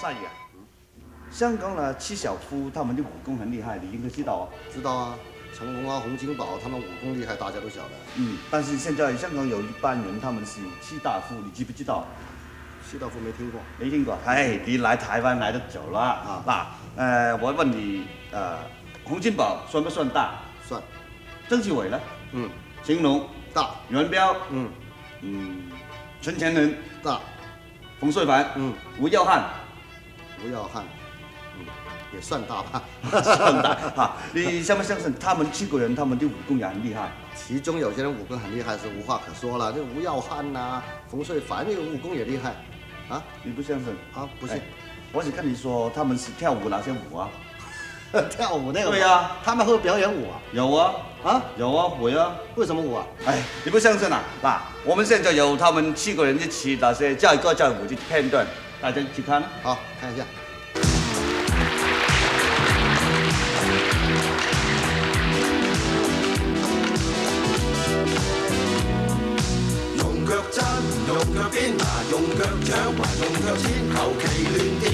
大爷啊，香港的七小夫他们的武功很厉害，你应该知道啊。知道啊，成龙啊、洪金宝他们武功厉害，大家都晓得。但是现在香港有一班人他们是七大夫，你知不知道？七大夫没听过。没听过？哎，你来台湾来得久了啊。我问你，洪金宝算不算大？算。曾志伟呢？成龙大。元彪陈前仁大。冯淬帆吴耀汉。吴耀汉，也算大吧。算大哈。你相不相信他们7个人他们的武功也很厉害？其中有些人武功很厉害是无话可说了，这吴耀汉呐、冯淬帆这个武功也厉害。啊，你不相信？啊，不信。我只跟你说，他们是跳舞哪些舞啊？跳舞那个？对呀，他们会表演舞啊？有啊，有啊，会啊。为什么舞啊？哎，你不相信啊？我们现在有他们7个人一起那些载歌载舞的片段，大家一起看。好，看一下。用腳真，用腳邊用腳掌還用腳尖，求其亂點，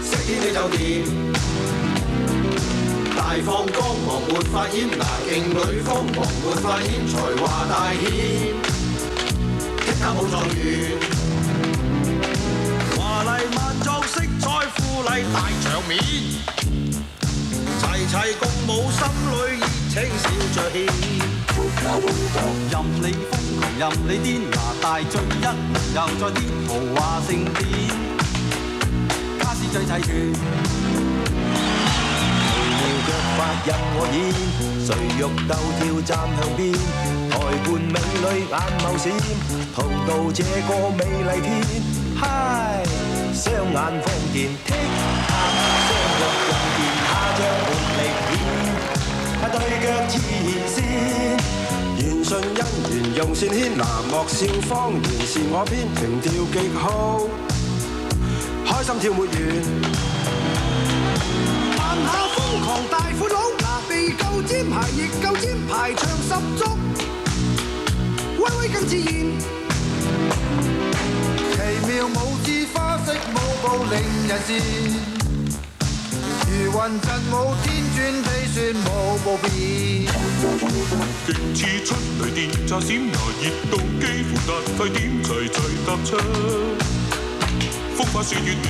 識點你就掂。大放光芒沒法掩，勁女鋒芒沒法掩，才華大顯，即刻舞狀元。華麗萬狀色彩富麗大場面，齊齊共舞心裏熱情笑着獻。任你瘋狂，任你癲，大醉一輪又再癲，豪華盛典，家私最齊全。腳法任我演，誰欲鬥跳站向邊？台畔美女眼眸閃，同到這個美麗天。嗨，雙眼放電，剔下雙腳用電，下將活力顯，對腳自然線。緣順姻緣用線牽，莫笑方圓是我邊，情調極好，開心跳沒完。扮下瘋狂大款佬，鼻夠尖排亦夠尖，排場十足，威威更自然。奇妙舞姿花式舞步令人羨，如雲疾舞天轉地旋舞步變。勁似出雷電炸閃，熱到幾乎達沸點，齊齊踏出，風花雪月圓。